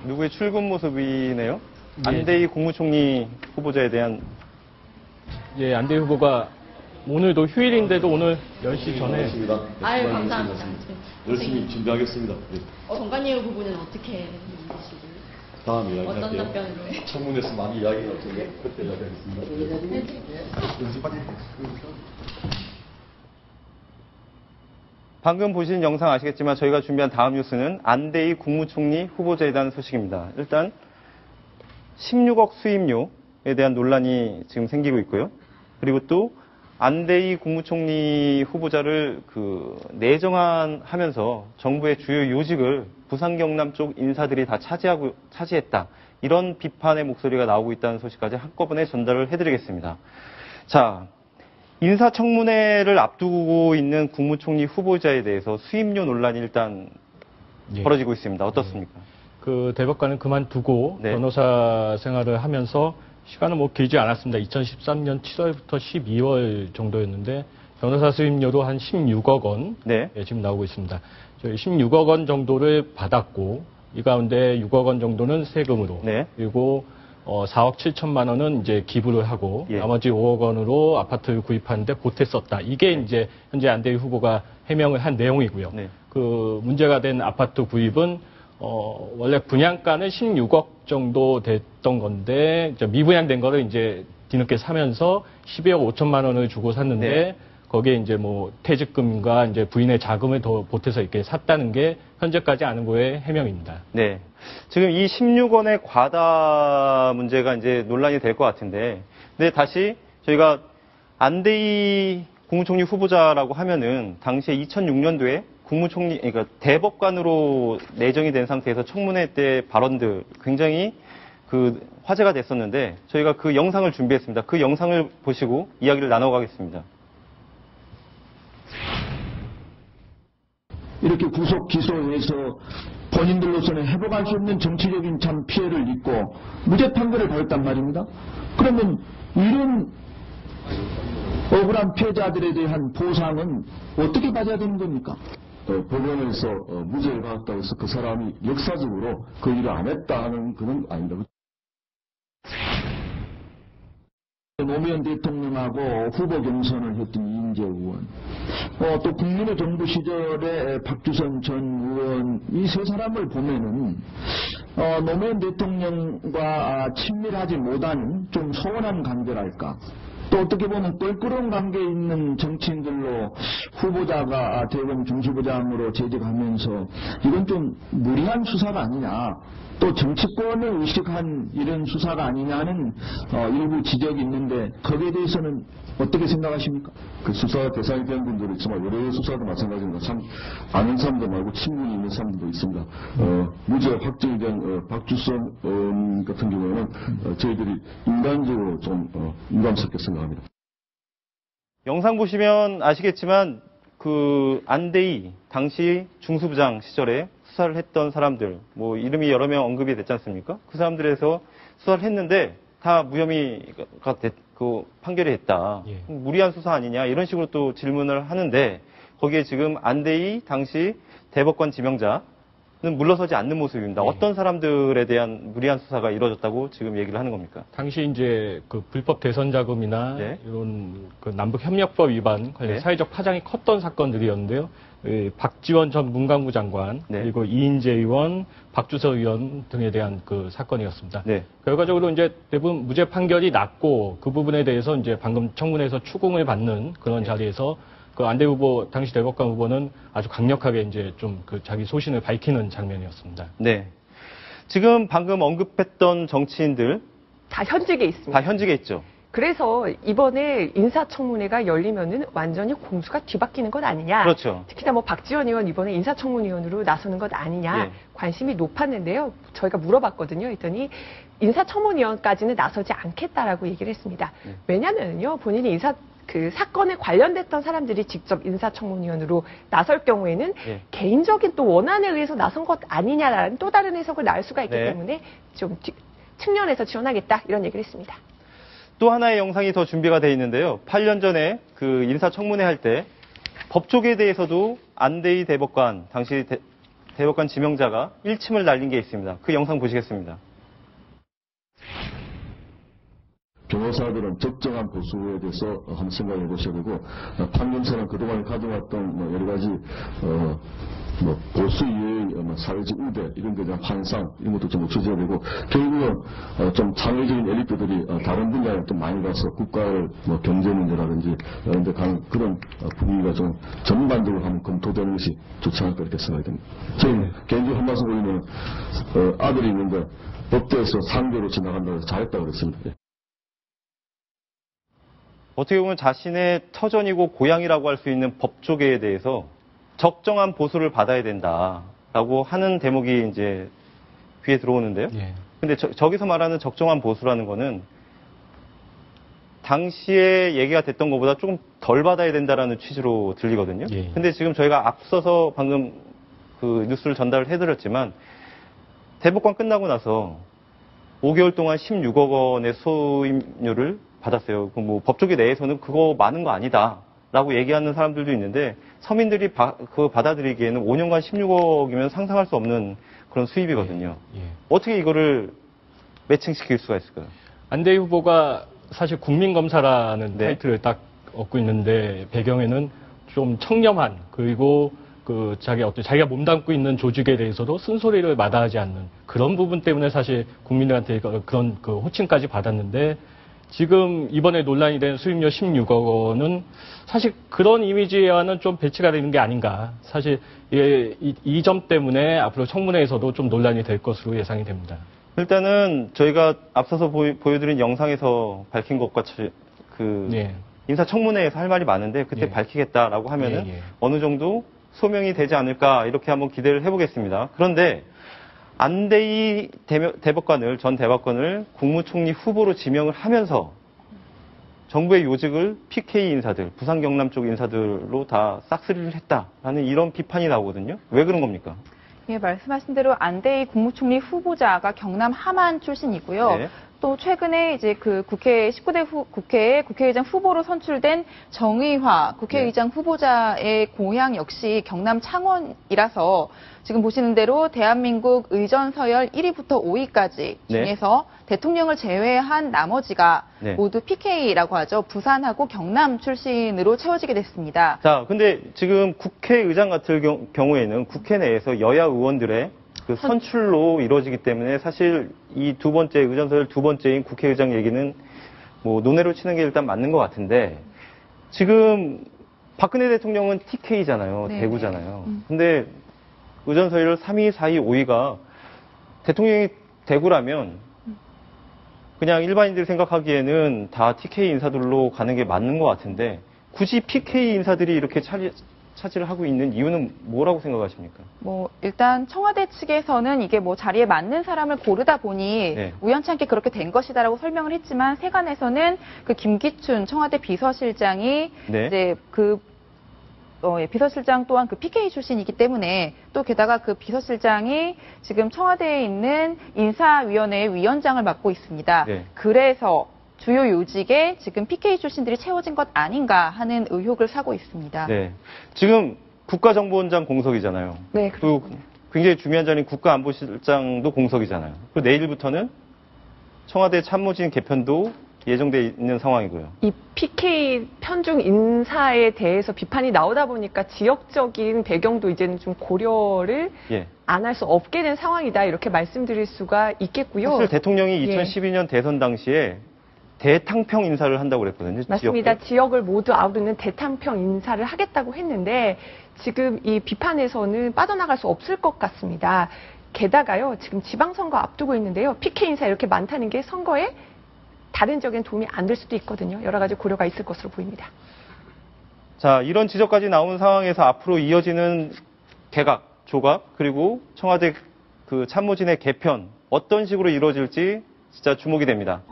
누구의 출근 모습이네요. 예. 안대희 국무총리 후보자에 대한. 예, 안대희 후보가 오늘도 휴일인데도 오늘 10시 전에. 알겠습니다. 아유, 감사합니다. 열심히 준비하겠습니다. 네. 정관예우 부분은 어떻게 보시고 다음 이야기 어떤 할게요. 답변으로 해요? 청문회에서 많이 이야기가 없는데 그때 이야기하겠습니다. 방금 보신 영상 아시겠지만 저희가 준비한 다음 뉴스는 안대희 국무총리 후보자에 대한 소식입니다. 일단 16억 수임료에 대한 논란이 지금 생기고 있고요. 그리고 또 안대희 국무총리 후보자를 내정하면서 정부의 주요 요직을 부산 경남 쪽 인사들이 다 차지했다. 이런 비판의 목소리가 나오고 있다는 소식까지 한꺼번에 전달을 해드리겠습니다. 자, 인사청문회를 앞두고 있는 국무총리 후보자에 대해서 수임료 논란이 일단 벌어지고 있습니다. 어떻습니까? 그 대법관은 그만두고 네. 변호사 생활을 하면서 시간은 뭐 길지 않았습니다. 2013년 7월부터 12월 정도였는데 변호사 수임료도 한 16억 원 네. 지금 나오고 있습니다. 저희 16억 원 정도를 받았고 이 가운데 6억 원 정도는 세금으로 네. 그리고 4억 7천만 원은 이제 기부를 하고 예. 나머지 5억 원으로 아파트를 구입하는데 보탰었다. 이게 이제 현재 안대희 후보가 해명을 한 내용이고요. 네. 그 문제가 된 아파트 구입은 원래 분양가는 16억 정도 됐던 건데 이제 미분양된 거를 이제 뒤늦게 사면서 12억 5천만 원을 주고 샀는데 네. 거기에 이제 뭐 퇴직금과 이제 부인의 자금을 더 보태서 이렇게 샀다는 게 현재까지 아는 거의 해명입니다. 네. 지금 이 16원의 과다 문제가 이제 논란이 될 것 같은데, 근데 다시 저희가 안대희 국무총리 후보자라고 하면은 당시에 2006년도에 국무총리, 그러니까 대법관으로 내정이 된 상태에서 청문회 때 발언들 굉장히 화제가 됐었는데 저희가 그 영상을 준비했습니다. 그 영상을 보시고 이야기를 나눠가겠습니다. 이렇게 구속 기소해서 본인들로서는 회복할 수 없는 정치적인 참 피해를 입고 무죄 판결을 받았단 말입니다. 그러면 이런 억울한 피해자들에 대한 보상은 어떻게 받아야 되는 겁니까? 법원에서 무죄를 받았다고 해서 그 사람이 역사적으로 그 일을 안 했다 하는 그건 아닙니다. 노무현 대통령하고 후보 경선을 했던 이인재 의원, 또 국민의 정부 시절에 박주선 전 의원, 이 세 사람을 보면은 노무현 대통령과 친밀하지 못한 좀 소원한 관계랄까. 또 어떻게 보면 껄끄러운 관계에 있는 정치인들로 후보자가 대검 중수부장으로 재직하면서 이건 좀 무리한 수사가 아니냐, 또 정치권을 의식한 이런 수사가 아니냐는 일부 지적이 있는데 거기에 대해서는 어떻게 생각하십니까? 그 수사 대상이 된 분들이 있지만 여러 수사도 마찬가지입니다. 참 아는 사람도 말고 친분이 있는 사람들도 있습니다. 무죄 확정이 된 박주선 의원 같은 경우에는 저희들이 인간적으로 좀 인간스럽게 생각합니다. 영상 보시면 아시겠지만 그 안대희 당시 중수부장 시절에 수사를 했던 사람들, 뭐 이름이 여러 명 언급이 됐지 않습니까? 그 사람들에서 수사를 했는데 다 무혐의가 판결이 했다. 예. 무리한 수사 아니냐 이런 식으로 또 질문을 하는데 거기에 지금 안대희 당시 대법관 지명자는 물러서지 않는 모습입니다. 예. 어떤 사람들에 대한 무리한 수사가 이루어졌다고 지금 얘기를 하는 겁니까? 당시 이제 그 불법 대선 자금이나 네. 이런 그 남북 협력법 위반 관련 네. 사회적 파장이 컸던 사건들이었는데요. 박지원 전 문광부 장관 네. 그리고 이인재 의원, 박주서 의원 등에 대한 그 사건이었습니다. 네. 결과적으로 이제 대부분 무죄 판결이 났고 그 부분에 대해서 이제 방금 청문회에서 추궁을 받는 그런 자리에서 그 안대희 후보 당시 대법관 후보는 아주 강력하게 이제 좀 그 자기 소신을 밝히는 장면이었습니다. 네. 지금 방금 언급했던 정치인들 다 현직에 있습니다. 다 현직에 있죠. 그래서 이번에 인사청문회가 열리면은 완전히 공수가 뒤바뀌는 것 아니냐. 그렇죠. 특히나 뭐 박지원 의원 이번에 인사청문위원으로 나서는 것 아니냐. 예. 관심이 높았는데요. 저희가 물어봤거든요. 했더니 인사청문위원까지는 나서지 않겠다라고 얘기를 했습니다. 왜냐면요. 본인이 그 사건에 관련됐던 사람들이 직접 인사청문위원으로 나설 경우에는 예. 개인적인 또 원한에 의해서 나선 것 아니냐라는 또 다른 해석을 날 수가 있기 네. 때문에 좀 측면에서 지원하겠다 이런 얘기를 했습니다. 또 하나의 영상이 더 준비가 되어 있는데요. 8년 전에 그 인사청문회 할 때 법조계에 대해서도 안대희 대법관, 당시 대법관 지명자가 일침을 날린 게 있습니다. 그 영상 보시겠습니다. 변호사들은 적정한 보수에 대해서 한번 생각해 보셔야 되고, 판검사는 그동안 가져왔던 여러 가지 보수 이외의 사회적 우대 이런 데 대한 환상 이런 것도 좀 없어져야 되고, 결국은 좀 창의적인 엘리트들이 다른 분야에 또 많이 가서 국가를 경제 문제라든지 이런데 가는 그런 분위기가 좀 전반적으로 한번 검토되는 것이 좋지 않을까 이렇게 생각이 됩니다. 저는 개인적으로 한 말씀 드리면 아들이 있는데 법대에서 상교로 지나간다고 해서 잘했다고 그랬습니다. 어떻게 보면 자신의 터전이고 고향이라고 할 수 있는 법조계에 대해서 적정한 보수를 받아야 된다라고 하는 대목이 이제 귀에 들어오는데요. 예. 근데 저기서 말하는 적정한 보수라는 거는 당시에 얘기가 됐던 것보다 조금 덜 받아야 된다라는 취지로 들리거든요. 예. 근데 지금 저희가 앞서서 방금 그 뉴스를 전달을 해드렸지만 대법관 끝나고 나서 5개월 동안 16억 원의 소임료를 받았어요. 뭐 법조계 내에서는 그거 많은 거 아니다라고 얘기하는 사람들도 있는데 서민들이 그거 받아들이기에는 5년간 16억이면 상상할 수 없는 그런 수입이거든요. 예. 어떻게 이거를 매칭시킬 수가 있을까요? 안대희 후보가 사실 국민검사라는 네. 타이틀을 딱 얻고 있는데 배경에는 좀 청렴한 그리고 자기가 몸담고 있는 조직에 대해서도 쓴소리를 마다하지 않는 그런 부분 때문에 사실 국민들한테 그런 그 호칭까지 받았는데 지금 이번에 논란이 된 수임료 16억 원은 사실 그런 이미지와는 좀 배치가 되는 게 아닌가. 사실 이 점 때문에 앞으로 청문회에서도 좀 논란이 될 것으로 예상이 됩니다. 일단은 저희가 앞서서 보여드린 영상에서 밝힌 것과 네. 인사청문회에서 할 말이 많은데 그때 예. 밝히겠다라고 하면은 예. 어느 정도 소명이 되지 않을까 이렇게 한번 기대를 해보겠습니다. 그런데 안대희 전 대법관을 국무총리 후보로 지명을 하면서 정부의 요직을 PK 인사들, 부산 경남 쪽 인사들로 다 싹쓸이를 했다라는 이런 비판이 나오거든요. 왜 그런 겁니까? 예, 말씀하신 대로 안대희 국무총리 후보자가 경남 함안 출신이고요. 네. 또 최근에 이제 그 국회 19대 국회에 국회의장 후보로 선출된 정의화 국회의장 후보자의 고향 역시 경남 창원이라서 지금 보시는 대로 대한민국 의전 서열 1위부터 5위까지 중에서 대통령을 제외한 나머지가 모두 PK라고 하죠. 부산하고 경남 출신으로 채워지게 됐습니다. 자, 근데 지금 국회의장 같은 경우에는 국회 내에서 여야 의원들의 그 선출로 이루어지기 때문에 사실 이 두 번째 의전서열 두 번째인 국회의장 얘기는 뭐 논외로 치는 게 일단 맞는 것 같은데 지금 박근혜 대통령은 TK잖아요. 네. 대구잖아요. 근데 의전서열 3위, 4위, 5위가 대통령이 대구라면 그냥 일반인들이 생각하기에는 다 TK 인사들로 가는 게 맞는 것 같은데 굳이 PK 인사들이 이렇게 차지를 하고 있는 이유는 뭐라고 생각하십니까? 뭐 일단 청와대 측에서는 이게 뭐 자리에 맞는 사람을 고르다 보니 우연찮게 그렇게 된 것이다라고 설명을 했지만 세간에서는 그 김기춘 청와대 비서실장이 이제 비서실장 또한 그 PK 출신이기 때문에 또 게다가 그 비서실장이 지금 청와대에 있는 인사위원회의 위원장을 맡고 있습니다. 그래서 주요 요직에 지금 PK 출신들이 채워진 것 아닌가 하는 의혹을 사고 있습니다. 네. 지금 국가정보원장 공석이잖아요. 네. 또 굉장히 중요한 자리인 국가안보실장도 공석이잖아요. 그리고 내일부터는 청와대 참모진 개편도 예정돼 있는 상황이고요. 이 PK 편중 인사에 대해서 비판이 나오다 보니까 지역적인 배경도 이제는 좀 고려를 안 할 수 없게 된 상황이다 이렇게 말씀드릴 수가 있겠고요. 사실 대통령이 2012년 대선 당시에 대탕평 인사를 한다고 그랬거든요. 맞습니다. 지역을 모두 아우르는 대탕평 인사를 하겠다고 했는데 지금 이 비판에서는 빠져나갈 수 없을 것 같습니다. 게다가요. 지금 지방선거 앞두고 있는데요. PK 인사 이렇게 많다는 게 선거에 다른 지역엔 도움이 안 될 수도 있거든요. 여러 가지 고려가 있을 것으로 보입니다. 자, 이런 지적까지 나온 상황에서 앞으로 이어지는 개각, 조각, 그리고 청와대 그 참모진의 개편 어떤 식으로 이루어질지 진짜 주목이 됩니다.